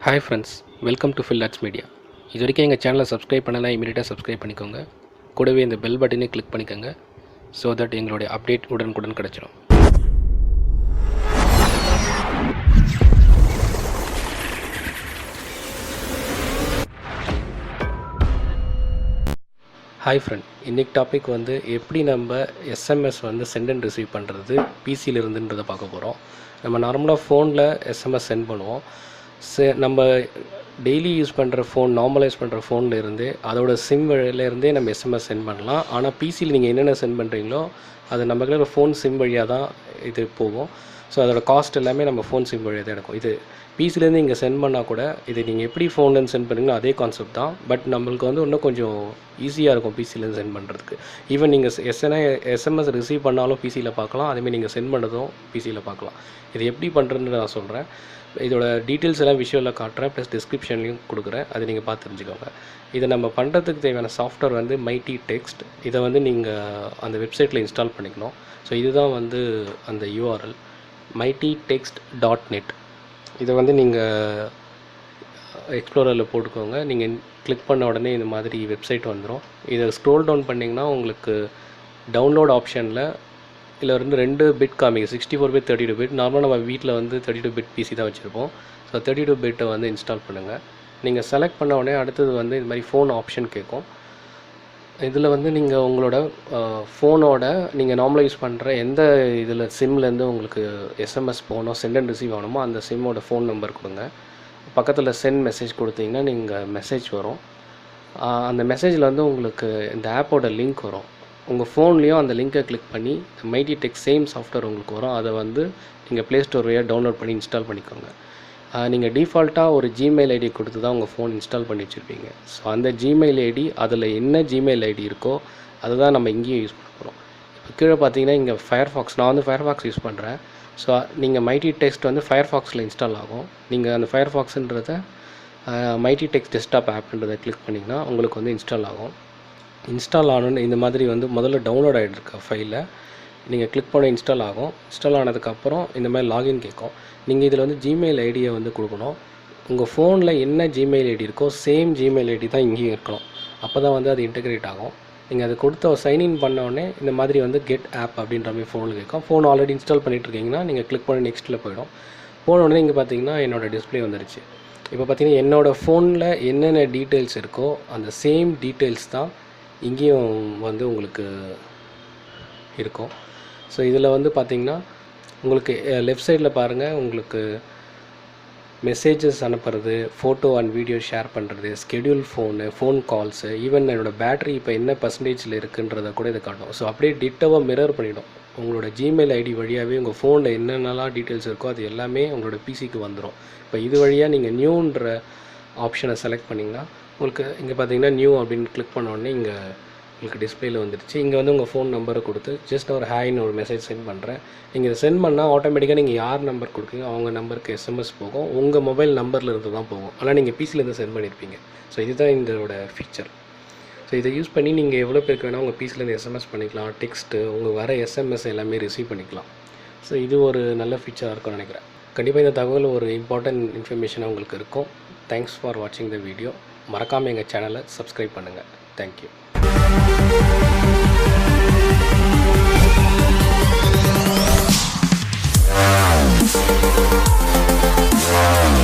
Hi friends, welcome to Phil Arts Media. இது வரைக்கும் எங்கள் சேனலை சப்ஸ்கிரைப் பண்ணலாம், இமீடியட்டாக சப்ஸ்கிரைப் பண்ணிக்கோங்க. கூடவே இந்த பெல் பட்டனை கிளிக் பண்ணிக்கோங்க ஸோ தட் எங்களுடைய அப்டேட் உடனுக்குடன் கிடச்சிடும். ஹாய் ஃப்ரெண்ட், இன்றைக்கி டாபிக் எப்படி நம்ம எஸ்எம்எஸ் சென்ட் அண்ட் ரிசீவ் பண்ணுறது பிசியில் இருந்துன்றதை பார்க்க போகிறோம். நம்ம நார்மலாக ஃபோனில் எஸ்எம்எஸ் சென்ட் பண்ணுவோம். நம்ம டெய்லி யூஸ் பண்ணுற ஃபோன், நார்மலைஸ் பண்ணுற ஃபோனில் இருந்து அதோட சிம் வழியிலேருந்தே நம்ம எஸ்எம்எஸ் சென்ட் பண்ணலாம். ஆனால் பிசியில் நீங்கள் என்னென்ன சென்ட் பண்ணுறீங்களோ அது நம்மளுக்கு ஃபோன் சிம் வழியாக தான் இது போகும். ஸோ அதோட காஸ்ட் எல்லாமே நம்ம ஃபோன் சிம் வழியாக தான் எடுக்கும். இது பிசிலேருந்து இங்கே சென்ட் பண்ணால் கூட இது நீங்கள் எப்படி ஃபோன்லேருந்து சென்ட் பண்ணுறீங்களோ அதே கான்செப்ட் தான். பட் நம்மளுக்கு இன்னும் கொஞ்சம் ஈஸியாக இருக்கும் பிசிலேருந்து சென்ட் பண்ணுறதுக்கு. ஈவன் நீங்கள் எஸ்எம்எஸ் ரிசீவ் பண்ணாலும் பிசியில் பார்க்கலாம், அதேமாதிரி நீங்கள் சென்ட் பண்ணதும் பிசியில் பார்க்கலாம். இது எப்படி பண்ணுறதுன்னு நான் சொல்கிறேன். இதோட டீட்டெயில்ஸ் எல்லாம் விஷுவலில் காட்டுறேன், ப்ளஸ் டிஸ்கிரிப்ஷன்லையும் கொடுக்குறேன், அதை நீங்கள் பார்த்து தெரிஞ்சுக்கோங்க. இதை நம்ம பண்ணுறதுக்கு தேவையான சாஃப்ட்வேர் மைட்டி டெக்ஸ்ட். இதை நீங்கள் அந்த வெப்சைட்டில் இன்ஸ்டால் பண்ணிக்கணும். ஸோ இதுதான் அந்த யூஆர்எல் mightytext.net. இதை நீங்கள் எக்ஸ்ப்ளோரரில் போட்டுக்கோங்க. நீங்கள் கிளிக் பண்ண உடனே இந்த மாதிரி வெப்சைட் வந்துடும். இதை ஸ்க்ரோல் டவுன் பண்ணிங்கன்னா உங்களுக்கு டவுன்லோட் ஆப்ஷனில் இதில் ரெண்டு பிட் காமிங்க, 64 பிட் 32 பிட். நார்மலாக நம்ம வீட்டில் 32 பிட் பிசி தான் வச்சுருப்போம். ஸோ 32 பிட்டை இன்ஸ்டால் பண்ணுங்கள். நீங்கள் செலக்ட் பண்ண உடனே அடுத்தது இது மாதிரி ஃபோன் ஆப்ஷன் கேட்கும். இதில் நீங்கள் உங்களோட ஃபோனோட நீங்கள் நார்மலாக யூஸ் பண்ணுற எந்த இதில் சிம்லேருந்து உங்களுக்கு எஸ்எம்எஸ் போகணும், சென்ட் அண்ட் ரிசீவ் ஆகணுமோ அந்த சிம்மோட ஃபோன் நம்பர் கொடுங்க. பக்கத்தில் சென்ட் மெசேஜ் கொடுத்தீங்கன்னா நீங்கள் மெசேஜ் வரும். அந்த மெசேஜில் உங்களுக்கு இந்த ஆப்போட லிங்க் வரும். உங்கள் ஃபோன்லேயும் அந்த லிங்க்கை கிளிக் பண்ணி மைட்டி டெக்ஸ்ட் சேம் சாஃப்ட்வேர் உங்களுக்கு வரும். அதை நீங்கள் ப்ளே ஸ்டோர் வழியாக டவுன்லோட் பண்ணி இன்ஸ்டால் பண்ணிக்கோங்க. நீங்கள் டிஃபால்ட்டாக ஒரு ஜிமெயில் ஐடி கொடுத்து தான் உங்கள் ஃபோன் இன்ஸ்டால் பண்ணி வச்சுருப்பீங்க. ஸோ அந்த ஜிமெயில் ஐடி, அதில் என்ன ஜிமெயில் ஐடி இருக்கோ அதை தான் நம்ம இங்கேயும் யூஸ் பண்ண போகிறோம். இப்போ கீழே பார்த்தீங்கன்னா இங்கே ஃபயர்ஃபாக்ஸ், நான் ஃபயர்ஃபாக்ஸ் யூஸ் பண்ணுறேன். ஸோ நீங்கள் மைட்டி டெக்ஸ்ட் ஃபயர்ஃபாக்ஸில் இன்ஸ்டால் ஆகும். நீங்கள் அந்த ஃபயர்ஃபாக்ஸுன்றதை மைட்டி டெக்ஸ்ட் டெஸ்க்டாப் ஆப்ன்றதை கிளிக் பண்ணிங்கன்னா உங்களுக்கு இன்ஸ்டால் ஆகும். இன்ஸ்டால் ஆனோன்னு இந்த மாதிரி முதல்ல டவுன்லோட் ஆகிட்டுருக்க ஃபைலை நீங்கள் கிளிக் பண்ண இன்ஸ்டால் ஆகும். இன்ஸ்டால் ஆனதுக்கப்புறம் இந்த மாதிரி லாகின் கேட்கும். நீங்கள் இதில் ஜிமெயில் ஐடியை கொடுக்கணும். உங்கள் ஃபோனில் என்ன ஜிமெயில் ஐடி இருக்கோ சேம் ஜிமெயில் ஐடி தான் இங்கேயும் இருக்கணும். அப்போ தான் அது இன்டெகிரேட் ஆகும். நீங்கள் அதை கொடுத்த சைன்இன் பண்ணோடனே இந்த மாதிரி கெட் ஆப் அப்படின்ற மாதிரி ஃபோனில் கேட்கும். ஃபோன் ஆல்ரெடி இன்ஸ்டால் பண்ணிகிட்ருக்கீங்கன்னா நீங்கள் கிளிக் பண்ணி நெக்ஸ்ட்டில் போயிடும். போனோடனே இங்கே பார்த்தீங்கன்னா என்னோடய டிஸ்பிளே வந்துருச்சு. இப்போ பார்த்தீங்கன்னா என்னோடய ஃபோனில் என்னென்ன டீட்டெயில்ஸ் இருக்கோ அந்த சேம் டீட்டெயில்ஸ் தான் இங்கேயும் உங்களுக்கு இருக்கும். ஸோ இதில் பார்த்தீங்கன்னா உங்களுக்கு லெஃப்ட் சைடில் பாருங்கள், உங்களுக்கு மெசேஜஸ் அனுப்புறது, ஃபோட்டோ அண்ட் வீடியோ ஷேர் பண்ணுறது, ஸ்கெடியூல் ஃபோன் கால்ஸு, ஈவன் என்னோடய பேட்டரி இப்போ என்ன பர்சன்டேஜில் இருக்குன்றதை கூட இதை காட்டும். ஸோ அப்படியே டிட்டோவாக மிரர் பண்ணிவிடும். உங்களோட ஜிமெயில் ஐடி வழியாகவே உங்கள் ஃபோனில் என்னென்னலாம் டீட்டெயில்ஸ் இருக்கோ அது எல்லாமே உங்களோட பிசிக்கு வந்துடும். இப்போ இது வழியாக நீங்கள் நியூன்ற ஆப்ஷனை செலக்ட் பண்ணிங்கன்னா உங்களுக்கு இங்கே பார்த்தீங்கன்னா நியூ அப்படின்னு கிளிக் பண்ண உடனே இங்கே உங்களுக்கு டிஸ்பிளேயில் வந்துடுச்சு. இங்கே உங்கள் ஃபோன் நம்பரை கொடுத்து ஜஸ்ட் ஒரு ஹாய்னு ஒரு மெசேஜ் சென்ட் பண்ணுறேன். நீங்கள் இதை சென்ட் பண்ணால் ஆட்டோமேட்டிக்காக நீங்கள் யார் நம்பர் கொடுக்குறீங்க அவங்க நம்பருக்கு எஸ்எம்எஸ் போகும். உங்கள் மொபைல் நம்பரில் இருந்து தான் போகும். ஆனால் நீங்கள் பிசிலேருந்து சென்ட் பண்ணியிருப்பீங்க. ஸோ இதுதான் இதோட ஃபீச்சர். ஸோ இதை யூஸ் பண்ணி நீங்கள் எவ்வளோ பேருக்கு வேணால் உங்கள் பிசிலேருந்து எஸ்எம்எஸ் பண்ணிக்கலாம், டெக்ஸ்ட்டு உங்கள் வர எஸ்எம்எஸ் எல்லாமே ரிசீவ் பண்ணிக்கலாம். ஸோ இது ஒரு நல்ல ஃபீச்சராக இருக்கும்னு நினைக்கிறேன். கண்டிப்பாக இந்த தகவல் ஒரு இம்பார்ட்டன்ட் இன்ஃபர்மேஷனாக உங்களுக்கு இருக்கும். தேங்க்ஸ் ஃபார் வாட்சிங் த வீடியோ. மறக்காமல் எங்கள் சேனலை சப்ஸ்கிரைப் பண்ணுங்கள். தேங்க்யூ. Yeah.